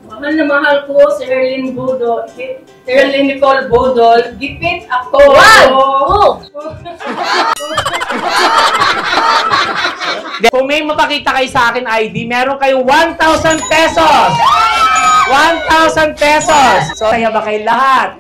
Mahal na mahal ko si Erlyn Budol. Erlyn Nicole Budol. Gipit ako. Wow! Kung may mapakita kayo sa akin ID, meron kayong 1,000 pesos! 1,000 pesos! So, kaya ba kayo lahat?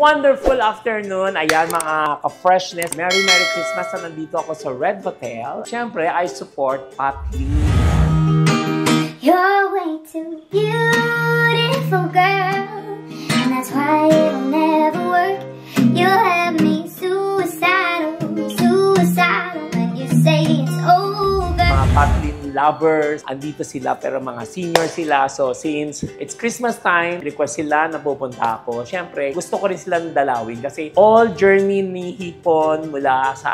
Wonderful afternoon. Ayan mga ka-freshness. Merry Christmas na nandito ako sa Red Hotel. Siyempre, I support Pat Lee. You're way too beautiful, girl, and that's why it'll never work. You have me suicidal when you say it's over. Mga Pat Lee lovers, andito sila pero mga senior sila. So since it's Christmas time, request sila na pupunta ako. Siyempre, gusto ko rin silang dalawin kasi all journey ni Hipon mula sa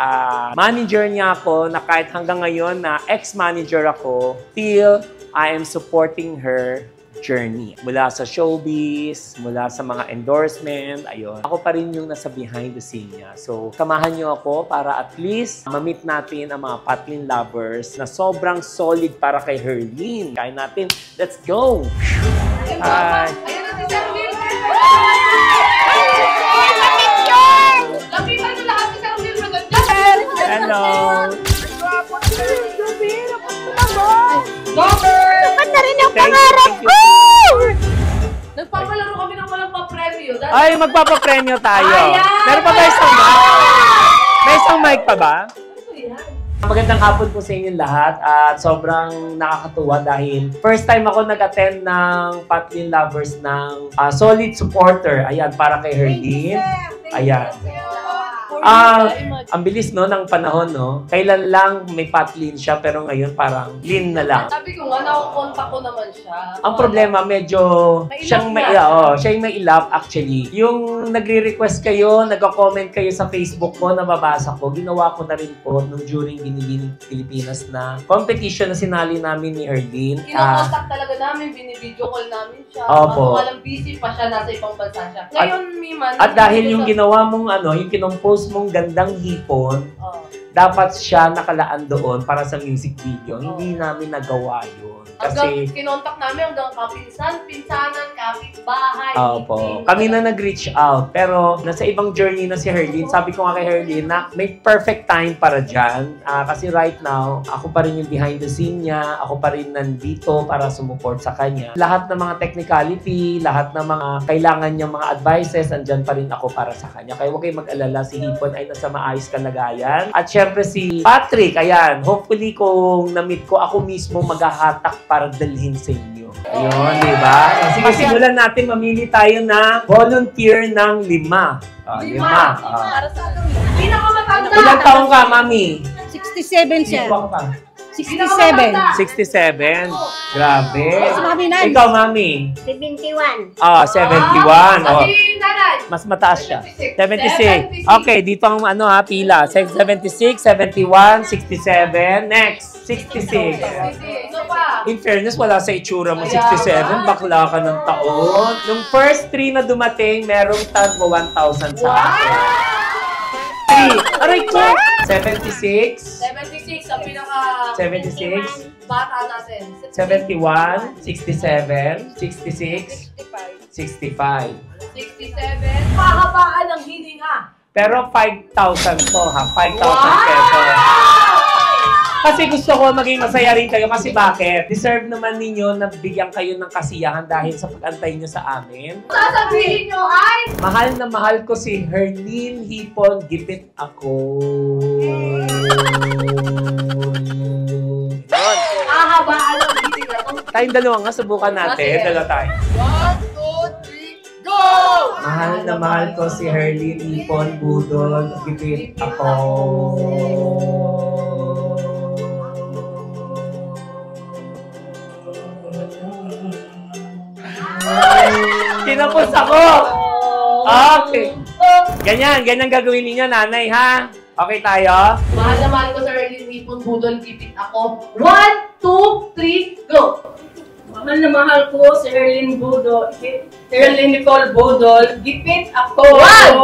manager niya ako na kahit hanggang ngayon na ex-manager ako, till I am supporting her journey. Mula sa showbiz, mula sa mga endorsement, ayun. Ako pa rin yung nasa behind the scene niya. So, samahan niyo ako para at least ma-meet natin ang mga Pat Lee lovers na sobrang solid para kay Herlyn. Kaya natin, let's go! Hi! Ayan na si Serwin! Lapitan nyo lahat si Serwin maganda! Hello! Dapat na rin ang pangarap ko! Nagpapalaro kami ng walang pa-premyo. Ay, magpapapremyo tayo. Ayan! Meron pa ba isang mic? May isang mic pa ba? Magandang hapon po sa inyo lahat at sobrang nakakatuwa dahil first time ako nag-attend ng Pat Lee lovers ng solid supporter. Ayan, para kay Herlyn. Ayan. Ang bilis no ng panahon no. Kailan lang may Pat Lee siya pero ngayon parang Lin na lang. Sabi ko nga, nakukontak ko naman siya. Ang problema medyo siyang may ilap actually. Yung nagre-request kayo, nagko-comment kayo sa Facebook ko, nababasa ko. Ginawa ko na rin po nung during Binibining Pilipinas na competition na sinali namin ni Herlyn. Kinokontak talaga namin, binibideo call namin siya. Opo. Walang busy pa siya, nasa ibang bansa siya. Ngayon, Miman. At dahil yung ginawa mong yung kinompose mong gandang hipon, dapat siya nakalaan doon para sa music video. Hindi namin nagawa yun. Kasi kinontak namin hanggang pinsanan, kapitbahay. Opo. Kami na nag-reach out. Pero nasa ibang journey na si Herlyn. Sabi ko nga kay Herlyn na may perfect time para dyan. Kasi right now, ako pa rin yung behind the scene niya. Ako pa rin nandito para sumuport sa kanya. Lahat ng mga technicality, lahat ng mga kailangan niya mga advices, andyan pa rin ako para sa kanya. Kaya huwag kayong mag-alala, si Hipon ay nasa maayos kalagayan. At syempre si Patrick, ayan, hopefully kung na-meet ko, ako mismo maghahatak para dalhin sa inyo. Ayun, di ba? Sige, simulan natin. Mamili tayo na volunteer ng 5. 5. Para sa akin. Pinakamatanda. Ilang taong ka, Mami? 67 siya. Ilang ka? 67. 67. Grabe. Si Mami Nan. Ikaw, Mami? 71. 71. Oh. Si Nanay. Mas mataas siya. 76. Okay, dito ang pila. 76, 71, 67. Next, 66. Ito pa. In fairness, wala sa itsura mo 67. Bakla ka ng taon. Nung first 3 na dumating, merong tag mo 1,000 sa akin. 3. Aray ko! 76. 76 ang pinaka 76. bata natin. 71. 67. 66. 65. 67. Pahabaan ng hininga. Pero 5,000 to ha. 5,000 pesos. Kasi gusto ko maging masaya rin kayo. Kasi bakit? Deserve naman ninyo na bigyan kayo ng kasiyahan dahil sa pag-antay nyo sa amin. Sasabihin nyo ay Mahal na mahal ko si Herlyn Hipon. Gipit ako. pahabaan ng hininga. Tayong dalawa nga, subukan natin. Dalawa tayo. 1, 2, 3, go! Mahal na mahal ko si Herlyn Hipon Budol. Gipit ako. Kinapos ako! Okay. Ganyan gagawin ninyo, nanay, ha? Okay tayo? Mahal na mahal ko sa Erlyn Ipon Budol, gipit ako. 1, 2, 3, go! Mahal na mahal ko si Erlyn Budol. Erlyn Nicole Budol. Gipit ako. 1,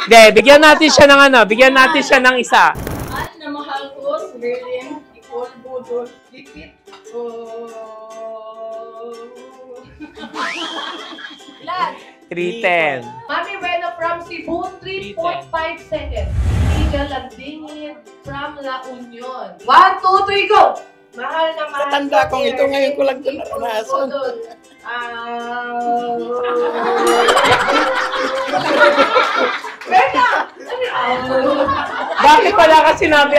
2! Hindi, bigyan natin siya ng bigyan natin siya ng isa. Mahal na mahal ko si Erlyn Nicole Budol. Gipit ako. Ilan? 310. Mami Rena from Cebu, 3.5 seconds. Iga Landingin from La Union. 1, 2, 3, go! Mahal na mahal. Tanda kong ito, ngayon ko lang ito naranasan. Bakit wala ka sinabi,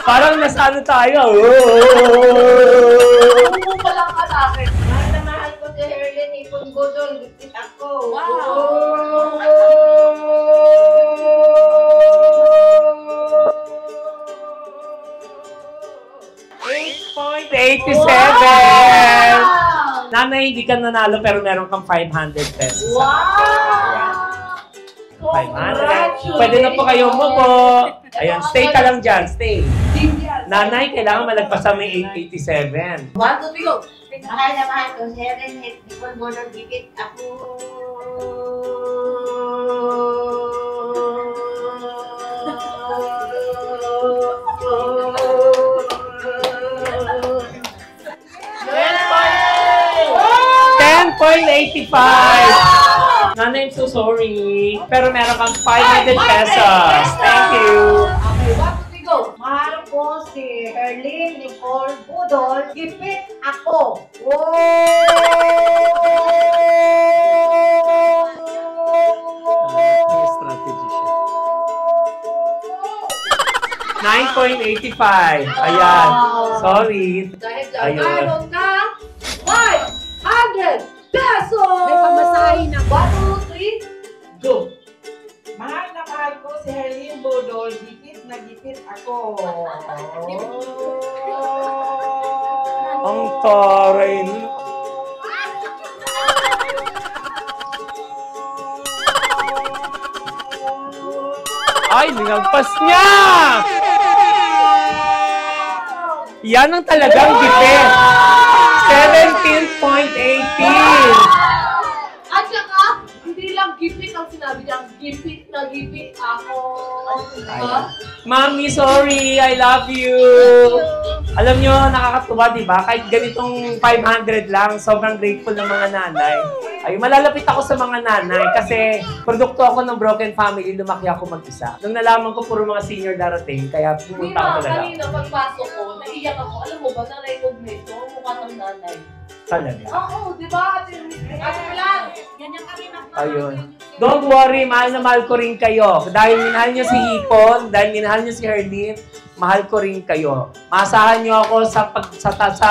parang nasa ano tayo, Umupo pa lang ka sa akin. Mahal na mahal ko si Erlyn Ipon Budol. Gipit ako. Wow! 8.87! Nanay, hindi ka nanalo pero meron kang 500 pesos. Wow! 500. Pwede na po kayo umupo. Ayan, stay ka lang dyan, stay. Nanay, kailangan malagpasan mo yung 887. 1, 2, 3, go! Mahal na mahal ko si Erlyn Ipon Budol. Gipit ako. Nanay, I'm so sorry. Pero meron kang 500 pesos. Thank you. Okay, 1, 2, 3, go! Mahal ko si Erlyn Nicole Budol. Gipit ako. Strategy siya. 9.85. Ayan. Sorry. Dahil dyan, Ayun. meron ka 500 pesos! May pamasahin ako. 1, 2, 3, go! Mahal na mahal ko si Erlyn Budol. Gipit na gipit ako. Ang taray. Ay, linagpas niya! Yan ang talagang gipit. 17.18. At saka, hindi lang gipit ang sinabi niya, gipit na gipit ako. Diba? Mami, sorry. I love you. Alam nyo, nakakatuwa, di ba? Kahit ganitong 500 lang, sobrang grateful ng mga nanay. Ay, malalapit ako sa mga nanay kasi produkto ako ng broken family, lumaki ako mag-isa. Nung nalaman ko, puro mga senior darating, kaya pumunta ako Mima, talaga. kanina pagpasok ko, naiyak ako. Alam mo ba, na-recognize ko ang mukha ng nanay. Talaga. Oo, di ba? Ate Milan, ganyan kami Ayun. Don't worry, mahal na mahal ko rin kayo. Dahil minahal nyo si Hipon, dahil minahal nyo si Erlyn, mahal ko rin kayo. Maasahan nyo ako sa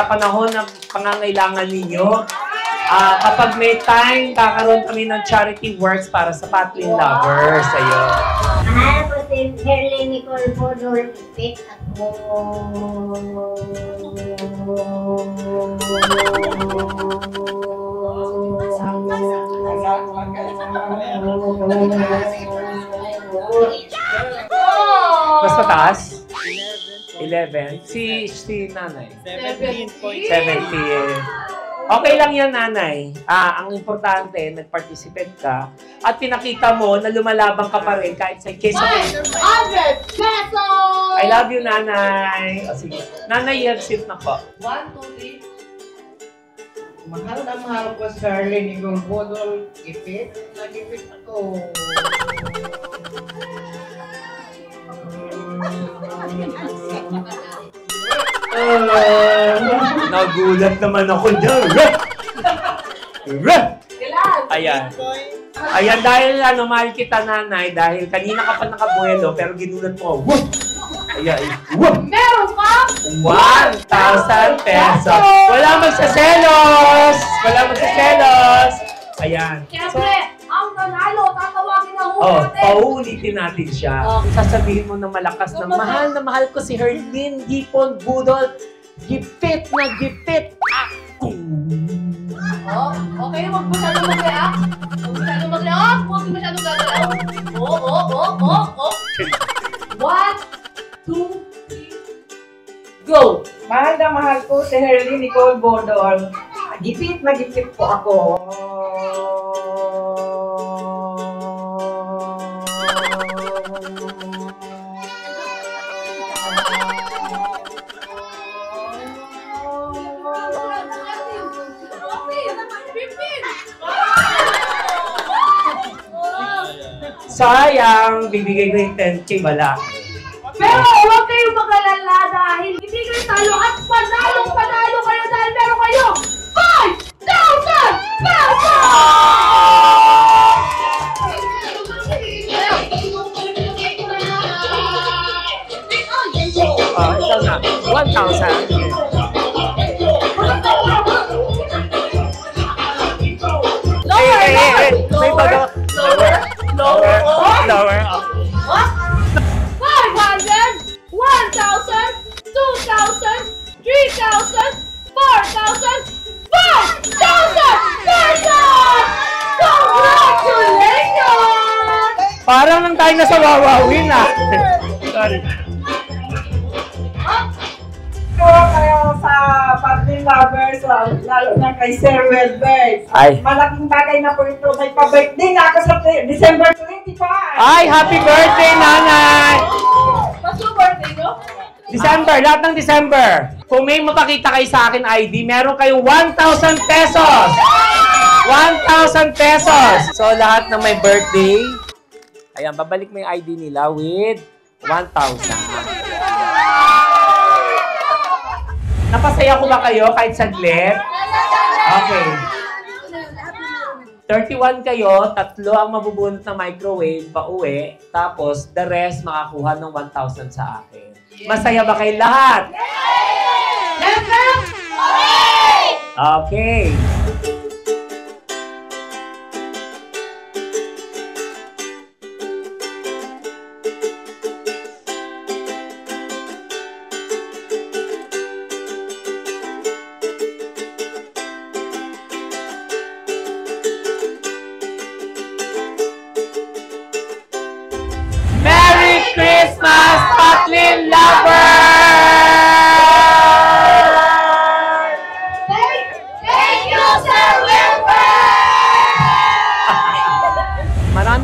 panahon ng pangangailangan ninyo. Kapag may time, kakaroon kami ng charity works para sa Patlin Lovers. Ayun. Mahal ko si Erlyn Nicole Budol. Gipit ako. Mas mataas? 11. Si nanay? 17. Okay lang yan, nanay. Ang importante, nag-participate ka at pinakita mo na lumalaban ka pa rin kahit sa case of 500 pesos! I love you, nanay. O, sige. Nanay, sit na po. 1, 2, 3. Mahal na mahal ko si Erlyn Nicole Budol. Gipit na gipit ako. Nagulat naman ako dyan. Ilan? Ayan. Ayan, dahil mahal kita, nanay, dahil kanina ka pa nakabuelo, pero ginulat mo. Woo! Ayan. Woo! Meron ka 1,000 pesos. Wala magsaselos! Wala magsaselos! Ayan. Siyempre, ang nanalo, tatawagin na ho natin. Pauulitin natin siya. Sasabihin mo na malakas na mahal ko si Erlyn Ipon Budol. Gipit na gipit Oh, okay, huwag masyadong mag-react. Huwag masyadong mag-react. Huwag masyadong gagalaw. Oh. 1, 2, 3, go! Mahal na mahal ko si Herlyn Nicole Bodol. Gipit na gipit po ako. Sayang, bibigay ko yung 10K bala. Pero huwag kayong mag-alala dahil hindi kayo talo at panalo kayo dahil meron kayo 5,000 pesos! Ito na, 1,000. May baga. Lower. 500, 1,000, 2,000, 3,000, 4,000, 5,000 pesos! Congratulations! Parang nang tayo nasa wawawin Sorry. So, kayo sa Patlin Lovers, lalo na kay Sir Wilbert. Ay. Malaking bagay na po ito. May pa-birthday na ako sa December 25. Ay, happy birthday, nanay! What's your birthday, no? December, lahat ng December. Kung may mapakita kayo sa akin ID, meron kayong 1,000 pesos! 1,000 pesos! So, lahat ng may birthday, ayan, babalik mo yung ID nila with 1,000. Napasaya ko ba kayo kahit saglit? Okay. 31 kayo, 3 ang mabubunot na microwave pa uwi, tapos the rest makakuha ng 1,000 sa akin. Masaya ba kayo lahat? Okay. Merry Christmas, Patlin Lovers! Thank you, Sir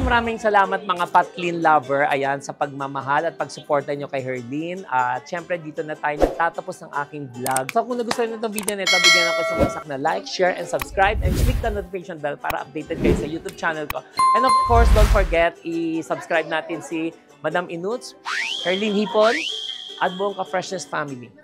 Maraming salamat mga Patlin Lover, ayan, sa pagmamahal at pagsuporta nyo kay Herlyn. At syempre, dito na tayo nagtatapos ng aking vlog. So kung nagustuhan nyo itong video na ito, bigyan ako sa wasak na like, share, and subscribe. And click the notification bell para updated kayo sa YouTube channel ko. And of course, don't forget, i-subscribe natin si Madam Inuts, Herlyn Hipon, at buong Ka-Freshness family.